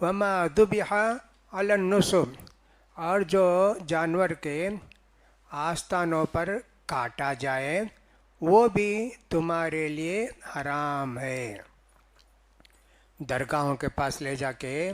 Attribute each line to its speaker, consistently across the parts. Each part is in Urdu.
Speaker 1: وما ذبح علی النصب، اور جو جانور کے آستانوں پر کاٹا جائے وہ بھی تمہارے لیے حرام ہے۔ درگاہوں کے پاس لے جا کے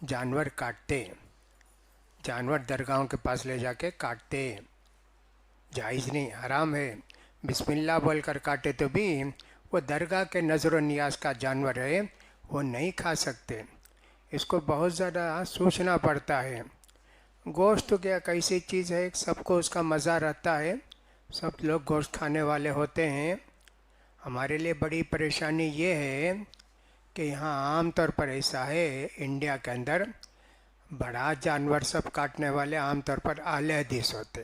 Speaker 1: جانور کاٹتے، جانور درگاہوں کے پاس لے جا کے کاٹتے، جائز نہیں، حرام ہے۔ بسم اللہ بول کر کاٹے تو بھی وہ درگاہ کے نظر و نیاز کا جانور ہے، وہ نہیں کھا سکتے۔ اس کو بہت زیادہ سوچنا پڑتا ہے۔ گوشت تو کیا کیسی چیز ہے، سب کو اس کا مزہ رہتا ہے، سب لوگ گوشت کھانے والے ہوتے ہیں۔ ہمارے لیے بڑی پریشانی یہ ہے کہ یہاں عام طور پر ایسا ہے، انڈیا کے اندر بڑا جانور سب کاٹنے والے عام طور پر اہل حدیث ہوتے،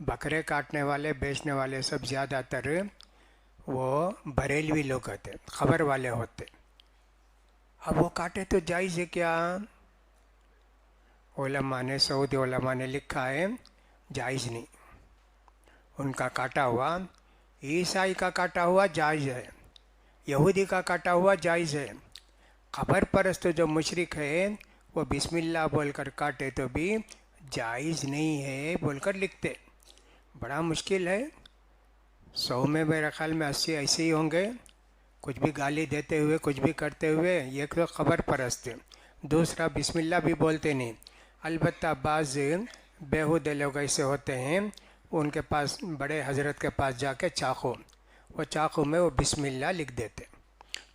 Speaker 1: بکرے کاٹنے والے بیچنے والے سب زیادہ تر وہ بریلوی لوگ ہوتے، خبر والے ہوتے۔ اب وہ کاٹے تو جائز ہے کیا؟ علماء نے، سعودی علماء نے لکھا ہے جائز نہیں۔ ان کا کاٹا ہوا، عیسائی کا کاٹا ہوا جائز ہے، یہودی کا کاٹا ہوا جائز ہے۔ قبر پرست جو مشرک ہے وہ بسم اللہ بول کر کاٹے تو بھی جائز نہیں ہے بول کر لکھتے۔ بڑا مشکل ہے۔ 100 میں میرے خیال میں 80 ایسے ہی ہوں گے، کچھ بھی گالی دیتے ہوئے کچھ بھی کرتے ہوئے۔ ایک تو خبر پرست، دوسرا بسم اللہ بھی بولتے نہیں۔ البتہ بعض بیہودے لوگ ایسے ہوتے ہیں، ان کے پاس بڑے حضرت کے پاس جا کے وہ چاقو میں وہ بسم اللہ لکھ دیتے،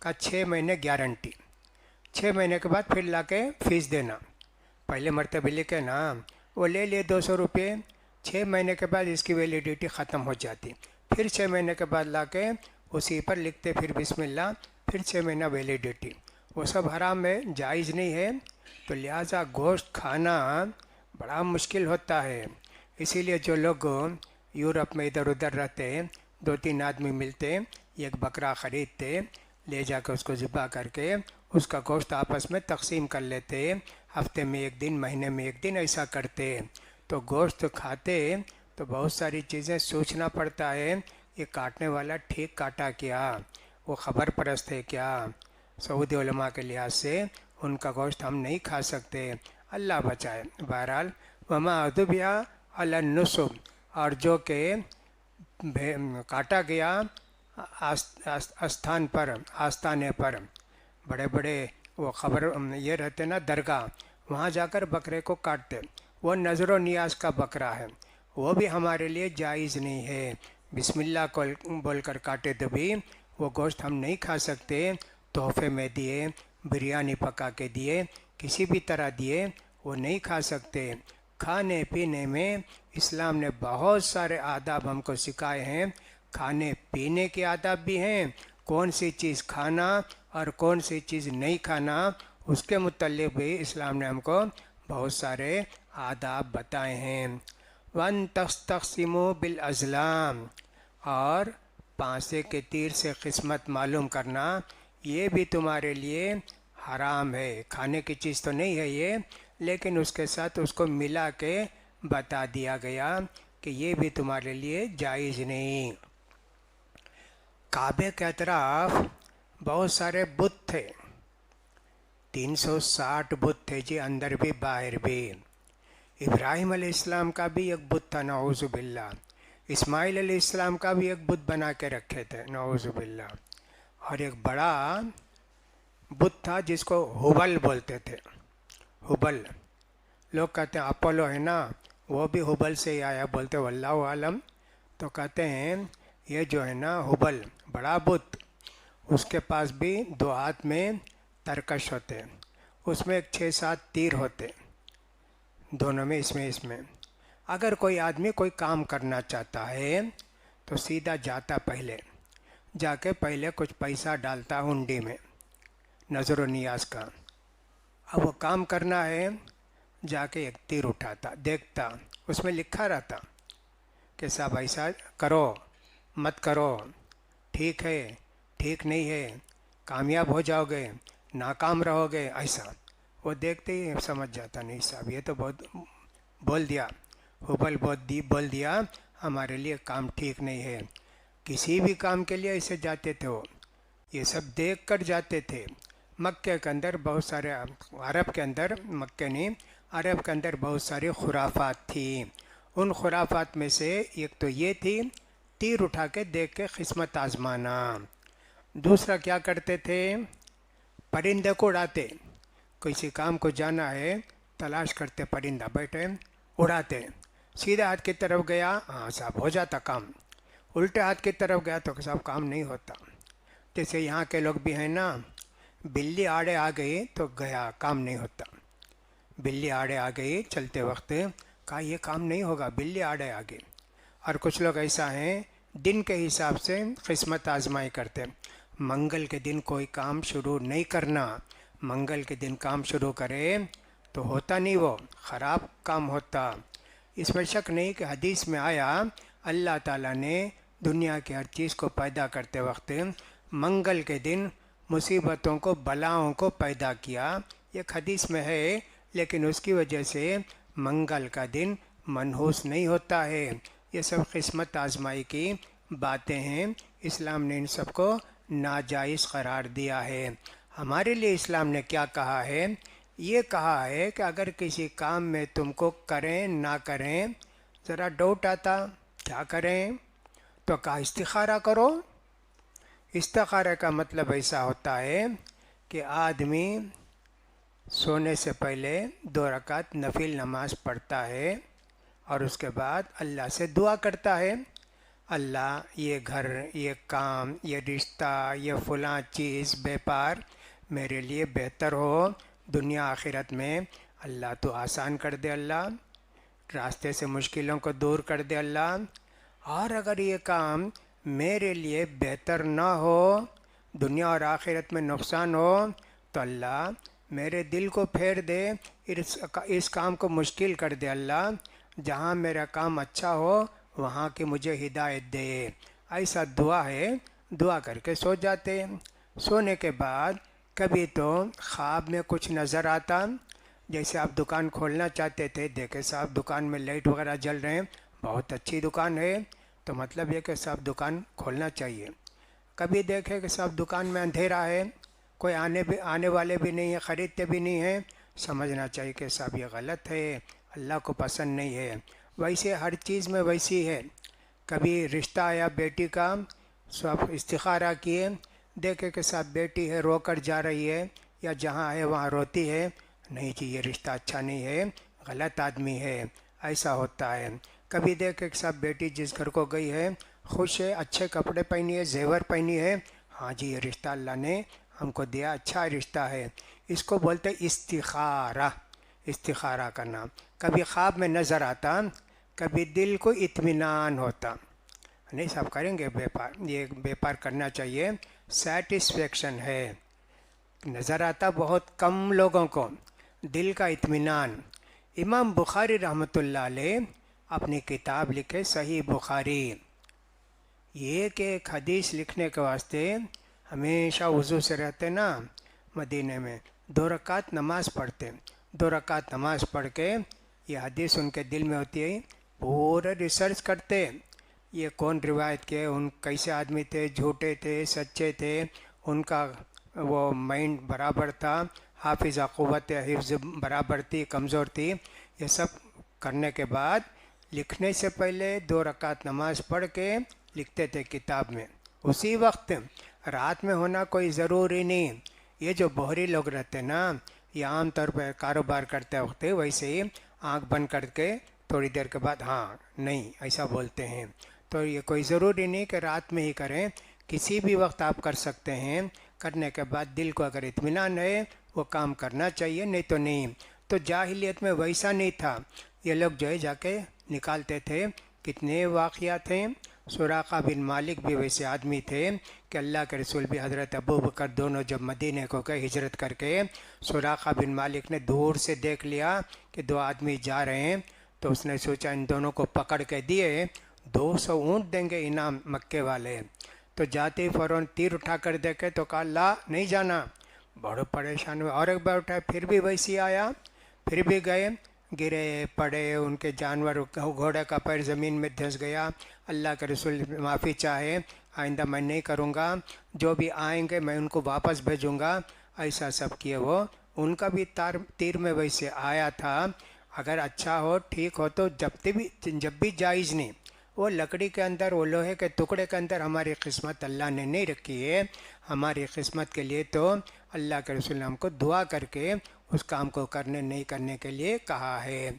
Speaker 1: کہا 6 مہینے گارنٹی، 6 مہینے کے بعد پھر لا کے فیس دینا۔ پہلے مرتبہ لکھے نا، وہ لے لیے 200 روپے، 6 مہینے کے بعد اس کی ویلیڈیٹی ختم ہو جاتی، پھر 6 مہینے کے بعد لا کے اسی پر لکھتے پھر بسم اللہ، پھر 6 مہینہ ویلیڈیٹی۔ وہ سب حرام ہے، جائز نہیں ہے۔ تو لہٰذا گوشت کھانا بڑا مشکل ہوتا ہے۔ اسی لیے جو لوگ یورپ میں ادھر ادھر رہتے، 2-3 آدمی ملتے، ایک بکرا خریدتے، لے جا کے اس کو ذبح کر کے اس کا گوشت آپس میں تقسیم کر لیتے، ہفتے میں 1 دن، مہینے میں 1 دن ایسا کرتے۔ تو گوشت کھاتے تو بہت ساری چیزیں سوچنا پڑتا ہے، یہ کاٹنے والا ٹھیک کاٹا کیا، وہ خبر پرست ہے کیا؟ سعودی علماء کے لحاظ سے ان کا گوشت ہم نہیں کھا سکتے، اللہ بچائے۔ بہرحال وما ذبح علی النصب، اور جو کہ کاٹا گیا آستان پر، آستانے پر، بڑے بڑے وہ خبر یہ رہتے نا درگاہ، وہاں جا کر بکرے کو کاٹتے، وہ نظر و نیاز کا بکرا ہے، وہ بھی ہمارے لیے جائز نہیں ہے۔ بسم اللہ کو بول کر کاٹے تو بھی وہ گوشت ہم نہیں کھا سکتے، تحفے میں دیے، بریانی پکا کے دیے، کسی بھی طرح دیے، وہ نہیں کھا سکتے۔ کھانے پینے میں اسلام نے بہت سارے آداب ہم کو سکھائے ہیں، کھانے پینے کے آداب بھی ہیں، کون سی چیز کھانا اور کون سی چیز نہیں کھانا اس کے متعلق بھی اسلام نے ہم کو بہت سارے آداب بتائے ہیں۔ وَأَن تَسْتَقْسِمُوا بِالْأَزْلَامِ، اور پانسے کے تیر سے قسمت معلوم کرنا یہ بھی تمہارے لیے حرام ہے۔ کھانے کی چیز تو نہیں ہے یہ، لیکن اس کے ساتھ اس کو ملا کے بتا دیا گیا کہ یہ بھی تمہارے لیے جائز نہیں۔ کعبے کے اطراف بہت سارے بت تھے، 360 بت تھے جی، اندر بھی باہر بھی۔ ابراہیم علیہ السلام کا بھی ایک بت تھا، نعوذ باللہ۔ اسماعیل علیہ السلام کا بھی ایک بت بنا کے رکھے تھے، نعوذ باللہ۔ اور ایک بڑا بت تھا جس کو ہبل بولتے تھے، ہبل۔ لوگ کہتے ہیں اپولو ہے نا، وہ بھی ہبل سے ہی آیا بولتے، واللہ عالم۔ تو کہتے ہیں یہ جو ہے نا ہبل بڑا بت، اس کے پاس بھی 2 ہاتھ میں ترکش ہوتے، اس میں 6-7 تیر ہوتے، دونوں میں، اس میں اگر کوئی آدمی کوئی کام کرنا چاہتا ہے تو سیدھا جاتا، پہلے جا کے پہلے کچھ پیسہ ڈالتا ہنڈی میں نظر و نیاز کا۔ اب وہ کام کرنا ہے، جا کے ایک تیر اٹھاتا، دیکھتا، اس میں لکھا رہتا کہ صاحب ایسا کرو مت کرو، ٹھیک ہے ٹھیک نہیں ہے، کامیاب ہو جاؤ گے ناکام رہو گے، ایسا۔ وہ دیکھتے ہی سمجھ جاتا، نہیں صاحب یہ تو بہت بول دیا، ہبل بول دیا، ہمارے لیے کام ٹھیک نہیں ہے۔ کسی بھی کام کے لیے ایسے جاتے تھے وہ، یہ سب دیکھ کر جاتے تھے۔ مکے کے اندر بہت سارے، عرب کے اندر، مکے نہیں، عرب کے اندر بہت ساری خرافات تھیں۔ ان خرافات میں سے ایک تو یہ تھی تیر اٹھا کے دیکھ کے قسمت آزمانا۔ دوسرا کیا کرتے تھے، پرندے کو اڑاتے، کسی کام کو جانا ہے تلاش کرتے، پرندہ بیٹھے اڑاتے، سیدھے ہاتھ کی طرف گیا ہاں صاحب ہو جاتا کام، الٹے ہاتھ کی طرف گیا تو صاحب کام نہیں ہوتا۔ جیسے یہاں کے لوگ بھی ہیں نا، بلی آڑے آ گئی تو گیا کام نہیں ہوتا، بلی آڑے آ گئی چلتے وقت، کہا یہ کام نہیں ہوگا، بلی آڑے آ گئی۔ اور کچھ لوگ ایسا ہیں دن کے حساب سے قسمت آزمائی کرتے، منگل کے دن کوئی کام شروع نہیں کرنا، منگل کے دن کام شروع کرے تو ہوتا نہیں، وہ خراب کام ہوتا۔ اس میں شک نہیں کہ حدیث میں آیا اللہ تعالیٰ نے دنیا کی ہر چیز کو پیدا کرتے وقت منگل کے دن مصیبتوں کو، بلاؤں کو پیدا کیا، ایک حدیث میں ہے، لیکن اس کی وجہ سے منگل کا دن منحوس نہیں ہوتا ہے۔ یہ سب قسمت آزمائی کی باتیں ہیں، اسلام نے ان سب کو ناجائز قرار دیا ہے۔ ہمارے لیے اسلام نے کیا کہا ہے، یہ کہا ہے کہ اگر کسی کام میں تم کو کریں نہ کریں ذرا ڈاؤٹ آتا کیا کریں، تو کہا استخارہ کرو۔ استخارہ کا مطلب ایسا ہوتا ہے کہ آدمی سونے سے پہلے 2 رکعت نفل نماز پڑھتا ہے اور اس کے بعد اللہ سے دعا کرتا ہے، اللہ یہ گھر، یہ کام، یہ رشتہ، یہ فلاں چیز، بیپار میرے لیے بہتر ہو دنیا آخرت میں، اللہ تو آسان کر دے، اللہ راستے سے مشکلوں کو دور کر دے اللہ، اور اگر یہ کام میرے لیے بہتر نہ ہو، دنیا اور آخرت میں نقصان ہو، تو اللہ میرے دل کو پھیر دے، اس کام کو مشکل کر دے اللہ، جہاں میرا کام اچھا ہو وہاں کی مجھے ہدایت دے۔ ایسا دعا ہے، دعا کر کے سو جاتے۔ سونے کے بعد کبھی تو خواب میں کچھ نظر آتا، جیسے آپ دکان کھولنا چاہتے تھے، دیکھے صاحب دکان میں لائٹ وغیرہ جل رہے ہیں، بہت اچھی دکان ہے، تو مطلب یہ کہ صاحب دکان کھولنا چاہیے۔ کبھی دیکھے کہ صاحب دکان میں اندھیرا ہے، کوئی آنے والے بھی نہیں ہیں، خریدتے بھی نہیں ہیں، سمجھنا چاہیے کہ صاحب یہ غلط ہے، اللہ کو پسند نہیں ہے۔ ویسے ہر چیز میں ویسی ہے، کبھی رشتہ آیا بیٹی کا، سب استخارہ کیے، دیکھے کہ صاحب بیٹی ہے رو کر جا رہی ہے، یا جہاں ہے وہاں روتی ہے، نہیں جی یہ رشتہ اچھا نہیں ہے، غلط آدمی ہے، ایسا ہوتا ہے۔ کبھی دیکھے کہ صاحب بیٹی جس گھر کو گئی ہے خوش ہے، اچھے کپڑے پہنی ہے، زیور پہنی ہے، ہاں جی یہ رشتہ اللہ نے ہم کو دیا، اچھا رشتہ ہے، اس کو بولتے استخارہ، استخارہ کرنا۔ کبھی خواب میں نظر آتا، کبھی دل کو اطمینان ہوتا، نہیں صاحب کریں گے بیپار، یہ بیپار کرنا چاہیے، سیٹسفیکشن ہے، نظر آتا بہت کم لوگوں کو، دل کا اطمینان۔ امام بخاری رحمۃ اللہ علیہ اپنی کتاب لکھے صحیح بخاری، یہ کہ ایک حدیث لکھنے کے واسطے ہمیشہ وضو سے رہتے نا مدینے میں، 2 رکعت نماز پڑھتے، 2 رکعت نماز پڑھ کے یہ حدیث ان کے دل میں ہوتی ہے، پورے ریسرچ کرتے یہ کون روایت کے، ان کیسے آدمی تھے، جھوٹے تھے، سچے تھے، ان کا وہ مائنڈ برابر تھا، حافظہ قوت حفظ برابر تھی، کمزور تھی، یہ سب کرنے کے بعد لکھنے سے پہلے 2 رکعت نماز پڑھ کے لکھتے تھے کتاب میں، اسی وقت، رات میں ہونا کوئی ضروری نہیں۔ یہ جو بوہری لوگ رہتے نا، یہ عام طور پہ کاروبار کرتے وقت ویسے ہی آنکھ بند کر کے تھوڑی دیر کے بعد ہاں نہیں ایسا بولتے ہیں، تو یہ کوئی ضروری نہیں کہ رات میں ہی کریں، کسی بھی وقت آپ کر سکتے ہیں، کرنے کے بعد دل کو اگر اطمینان ہے وہ کام کرنا چاہیے، نہیں تو نہیں۔ تو جاہلیت میں ویسا نہیں تھا، یہ لوگ جو ہے جا کے نکالتے تھے، کتنے واقعات ہیں۔ سراقہ بن مالک بھی ویسے آدمی تھے کہ اللہ کے رسول بھی حضرت ابوبکر دونوں جب مدینے کو گئے ہجرت کر کے، سراقہ بن مالک نے دور سے دیکھ لیا کہ 2 آدمی جا رہے ہیں، تو اس نے سوچا ان دونوں کو پکڑ کے دیے 200 اونٹ دیں گے انعام مکے والے، تو جاتے ہی فوراً تیر اٹھا کر دیکھے تو کہا لا نہیں جانا، بڑے پریشان ہوئے، اور ایک بار اٹھائے پھر بھی ویسی آیا، پھر بھی گئے، گرے پڑے، ان کے جانور، گھوڑے کا پیر زمین میں دھنس گیا، اللہ کے رسول معافی چاہے، آئندہ میں نہیں کروں گا، جو بھی آئیں گے میں ان کو واپس بھیجوں گا، ایسا سب کیے وہ، ان کا بھی تیر میں ویسے آیا تھا، اگر اچھا ہو ٹھیک ہو تو جب بھی جائز نہیں، وہ لکڑی کے اندر، وہ لوہے کے ٹکڑے کے اندر ہماری قسمت اللہ نے نہیں رکھی ہے، ہماری قسمت کے لیے تو اللہ کے رسول نے ہم کو دعا کر کے اس کام کو کرنے نہیں کرنے کے لیے کہا ہے۔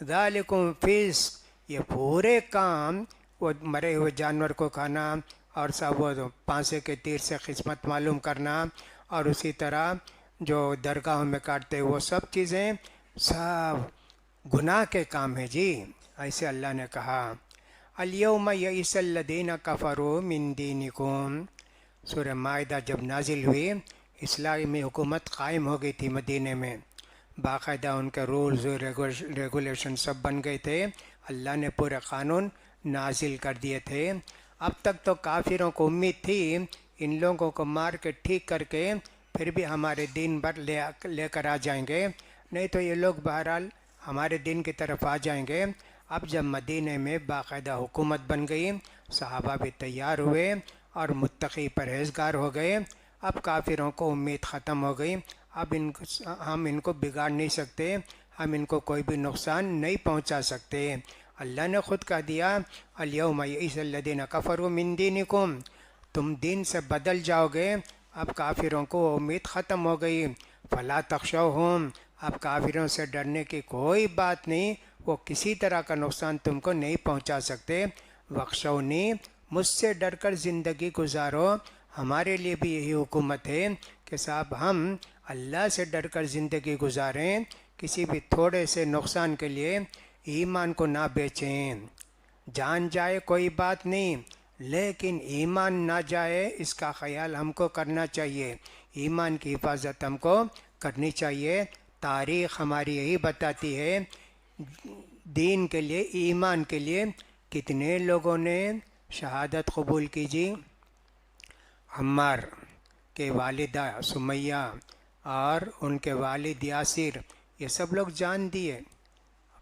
Speaker 1: ذالکم فسق، یہ پورے کام، وہ مرے ہوئے جانور کو کھانا اور سب وہ پانسے کے تیر سے قسمت معلوم کرنا، اور اسی طرح جو درگاہوں میں کاٹتے وہ سب چیزیں سب گناہ کے کام ہیں جی، ایسے اللہ نے کہا۔ الیوم یئس الذین کفروا من دینکم، سورہ مائدہ جب نازل ہوئی، اسلامی حکومت قائم ہو گئی تھی مدینہ میں، باقاعدہ ان کے رولز ریگولیشن سب بن گئے تھے، اللہ نے پورے قانون نازل کر دیے تھے۔ اب تک تو کافروں کو امید تھی ان لوگوں کو مار کے ٹھیک کر کے پھر بھی ہمارے دین پر لے کر آ جائیں گے، نہیں تو یہ لوگ بہرحال ہمارے دین کی طرف آ جائیں گے۔ اب جب مدینہ میں باقاعدہ حکومت بن گئی، صحابہ بھی تیار ہوئے اور متقی پرہیزگار ہو گئے، اب کافروں کو امید ختم ہو گئی، اب ہم ان کو بگاڑ نہیں سکتے، ہم ان کو کوئی بھی نقصان نہیں پہنچا سکتے۔ اللہ نے خود کہہ دیا الیوم یئس الذین کفروا من دینکم، تم دین سے بدل جاؤ گے، اب کافروں کو امید ختم ہو گئی، فلا تخشوہم، اب کافروں سے ڈرنے کی کوئی بات نہیں، وہ کسی طرح کا نقصان تم کو نہیں پہنچا سکتے، وخشونی، مجھ سے ڈر کر زندگی گزارو۔ ہمارے لیے بھی یہی حکومت ہے کہ صاحب ہم اللہ سے ڈر کر زندگی گزاریں، کسی بھی تھوڑے سے نقصان کے لیے ایمان کو نہ بیچیں، جان جائے کوئی بات نہیں لیکن ایمان نہ جائے اس کا خیال ہم کو کرنا چاہیے، ایمان کی حفاظت ہم کو کرنی چاہیے۔ تاریخ ہماری یہی بتاتی ہے دین کے لیے، ایمان کے لیے کتنے لوگوں نے شہادت قبول کی جی، عمار کے والدہ سمیہ اور ان کے والد یاسر، یہ سب لوگ جان دیے،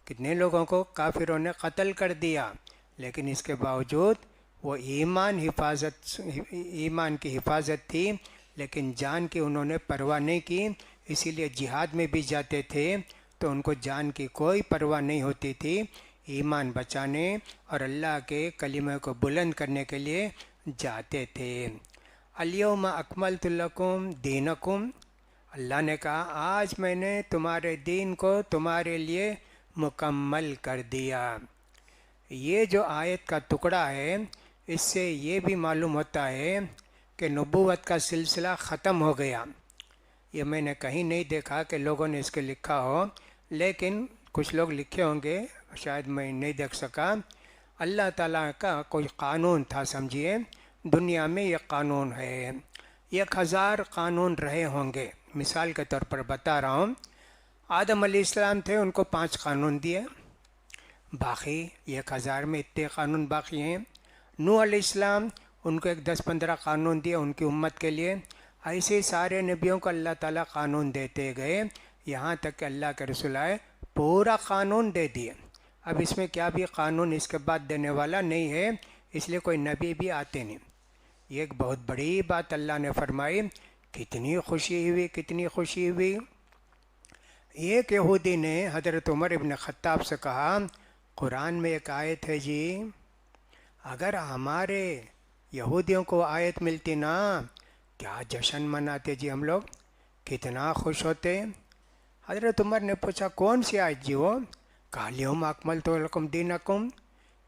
Speaker 1: کتنے لوگوں کو کافروں نے قتل کر دیا، لیکن اس کے باوجود وہ ایمان کی حفاظت تھی، لیکن جان کی انہوں نے پرواہ نہیں کی، اسی لیے جہاد میں بھی جاتے تھے تو ان کو جان کی کوئی پرواہ نہیں ہوتی تھی، ایمان بچانے اور اللہ کے کلمہ کو بلند کرنے کے لیے جاتے تھے۔ الیوم اکملت لکم دینکم، اللہ نے کہا آج میں نے تمہارے دین کو تمہارے لیے مکمل کر دیا۔ یہ جو آیت کا ٹکڑا ہے اس سے یہ بھی معلوم ہوتا ہے کہ نبوت کا سلسلہ ختم ہو گیا۔ یہ میں نے کہیں نہیں دیکھا کہ لوگوں نے اس کے لکھا ہو، لیکن کچھ لوگ لکھے ہوں گے، شاید میں نہیں دیکھ سکا۔ اللہ تعالیٰ کا کوئی قانون تھا، سمجھیے دنیا میں یہ قانون ہے، 1000 قانون رہے ہوں گے، مثال کے طور پر بتا رہا ہوں، آدم علیہ السلام تھے، ان کو 5 قانون دیے، باقی 1000 میں اتنے قانون باقی ہیں۔ نوح علیہ السلام، ان کو 10-15 قانون دیے ان کی امت کے لیے، ایسے ہی سارے نبیوں کو اللہ تعالیٰ قانون دیتے گئے، یہاں تک کہ اللہ کے رسول آئے پورا قانون دے دیے۔ اب اس میں کیا بھی قانون اس کے بعد دینے والا نہیں ہے، اس لیے کوئی نبی بھی آتے نہیں۔ یہ ایک بہت بڑی بات اللہ نے فرمائی، کتنی خوشی ہوئی، کتنی خوشی ہوئی۔ ایک یہودی نے حضرت عمر ابن خطاب سے کہا قرآن میں ایک آیت ہے جی، اگر ہمارے یہودیوں کو آیت ملتی نا کیا جشن مناتے جی، ہم لوگ کتنا خوش ہوتے۔ حضرت عمر نے پوچھا کون سی آیت جی وہ؟ کہا الیوم اکملت لکم دینکم،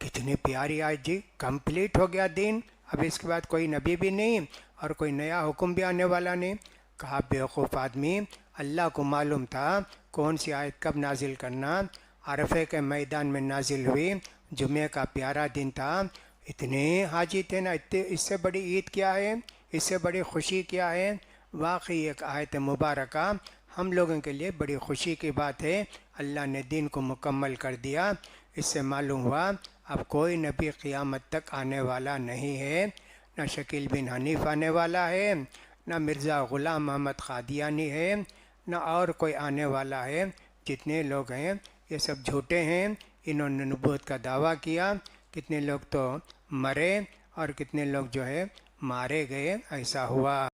Speaker 1: کتنی پیاری آیت جی، کمپلیٹ ہو گیا دین، اب اس کے بعد کوئی نبی بھی نہیں اور کوئی نیا حکم بھی آنے والا نہیں۔ کہا بیوقوف آدمی، اللہ کو معلوم تھا کون سی آیت کب نازل کرنا، عرفے کے میدان میں نازل ہوئی، جمعہ کا پیارا دن تھا، اتنے حاجی تھے نا، اس سے بڑی عید کیا ہے، اس سے بڑی خوشی کیا ہے۔ واقعی ایک آیت مبارکہ ہم لوگوں کے لیے بڑی خوشی کی بات ہے، اللہ نے دین کو مکمل کر دیا۔ اس سے معلوم ہوا اب کوئی نبی قیامت تک آنے والا نہیں ہے، نہ شکیل بن حنیف آنے والا ہے، نہ مرزا غلام محمد قادیانی ہے، نہ اور کوئی آنے والا ہے۔ جتنے لوگ ہیں یہ سب جھوٹے ہیں، انہوں نے نبوت کا دعویٰ کیا، کتنے لوگ تو مرے اور کتنے لوگ جو ہے مارے گئے، ایسا ہوا۔